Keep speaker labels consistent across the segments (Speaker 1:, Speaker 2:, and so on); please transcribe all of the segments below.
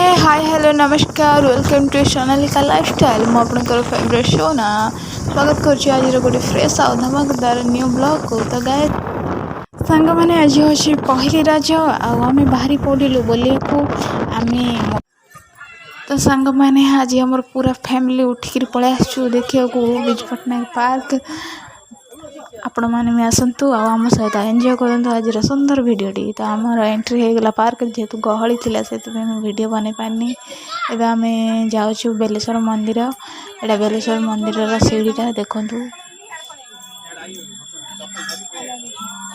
Speaker 1: Hi hello नमस्कार welcome to Sonalika lifestyle मु आपनकर फेवरेट शो ना स्वागत करुच्ची आज गोटे फ्रेश आउ धमाकेदार न्यू ब्लॉग को तो गाय सांग मैंने आज हूँ पहली रज आम बाहरी पड़ू बोलिया आम तो सांग मैंने आज आम पूरा फैमिली उठिक पलि आसु देखा विजु पट्टनायक पार्क आपण मैंने भी आसतु आम सहित एंजॉय करूँ आज सुंदर भिडटी तो आमर एंट्री होगला पार्क जेहेतु गहली थी से वीडियो बन पारनी एवं आम जाऊँ बेलेश्वर मंदिर एटा बेलेश्वर मंदिर सीढ़ीटा देखु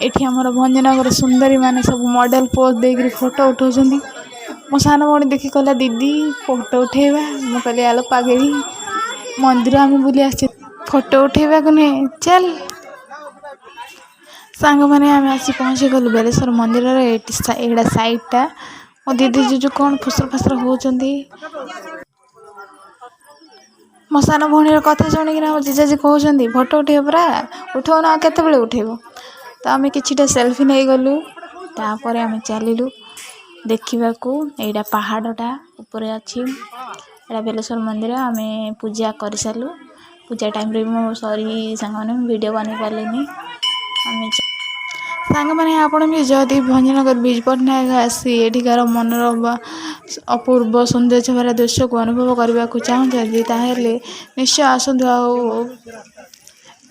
Speaker 1: एठी आमर भंजनगर सुंदरी माने सब मॉडल पोज देकर फोटो उठाऊँ मो सान भौणी देखी कहला दीदी फोटो उठेबा मु कहली आलो पागेली मंदिर आम बुली आस फोटो उठेबा को नहीं चल सांग मैंने आम आसी पहुँची गलु बेलेश्वर मंदिर एटा साइडटा मो दीदी जीजु कौन फुसर फासर होती मो सान भौणी कथा शुणिकिना मो जीजाजी कहते फोटो उठेब परा उठाऊ ना केत उठेब तो आम किछिटा सेल्फी नहीं गलु तापर आम चलू देखा यहाँ पहाड़टा ऊपर अच्छी एटा बेलेश्वर मंदिर आम पूजा कर सारू पूजा टाइम रे मो सॉरी सांग मैंने वीडियो बन पारे आम सांग मैंने आपण भी जदि भंजनगर विजु पट्टनायक आसी एठिकार मनोरम अपूर्व सौंदर्य भरा दृश्य को अनुभव करने को चाहते ताहले निश्चय आसतु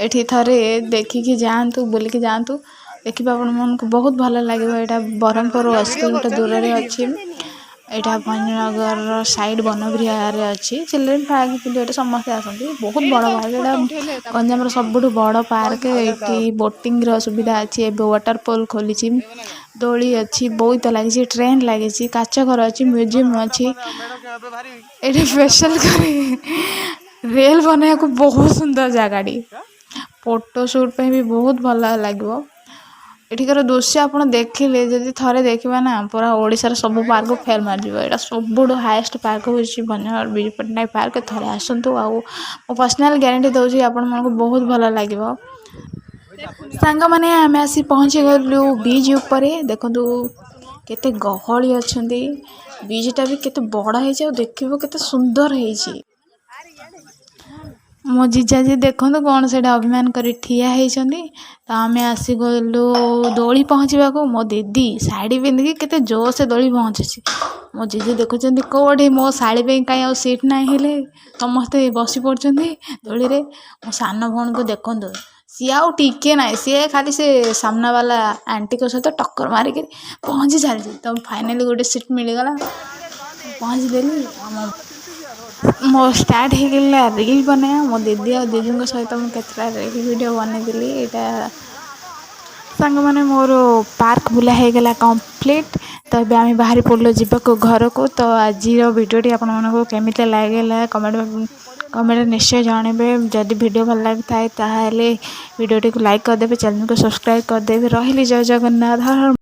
Speaker 1: एठी थरे देखिकी जातु बुलिकी जातु देखिए आपण मन को बहुत भल लगे यहाँ ब्रह्मपुर अस्त गोटे दूर में अच्छी यहाँ भंजनगर साइड बनगुरिया अच्छी चिल्ड्रेन पार्क ये समस्ते आसती बहुत बड़ पार्क यहाँ गंजाम सबुठ बड़ पार्क ये बोटिंग सुविधा अच्छी एवं वाटरफॉल खोली दोली अच्छी बहुत लगी ट्रेन लगी काच घर अच्छी म्यूजियम अच्छी ये स्पेशल रेल बनवा को बहुत सुंदर जगह फोटो शूट पे भी बहुत भल लगे एठिकार दृश्य आप देखिले जदि थरे देखा ना पूरा ओडिशार सब पार्क फेल मार यहाँ सबुठ हाएस्ट पार्क हूँ भंजनगर विजु पट्टनायक पार्क थरे आसतु मो पर्सनाल ग्यारंटी दूसरी आपण मन को बहुत भल लगे सांग मैंने आम आसी पहुँची गलु बीच उपर देखु केते गहली अच्छा बीचटा भी केते बड़ है देखो केते सुंदर है मो जीजाजी देखो कौन से अभिमान कर ठिया होती तो आम आसी गलु दोली पहुँचा मो दीदी शाढ़ी पिंधिकी केते जोर से दोली पहुँची मो जीजी देखुं कौटे मो शाढ़ी पे कहीं सीट ना हेले समस्ते बसी पड़ते दोली रे मो सान भौणी को देखु सी आउ टिके ना सी खाली से सामना वाला आंटी को सहित टक्कर मारिक पहुँची चलती तो फाइनाली गोटे सीट मिलगला पहुँचीदेली मो स्टार्ट होगला रील बनाया मो दीदी और दीदी सहित मुझे रील वीडियो बनईली यहाँ सांग मैंने मोर पार्क बुला होगला कंप्लीट तो ये आम बाहरी पड़ो जावाक घर को तो आज भिडियोटी आपमको लगे कमेंट निश्चय जानवे जदि वीडियो भल लगी था भिडियोटी को लाइक करदे चैनल को सब्सक्राइब करदे रही जय जगन्नाथ।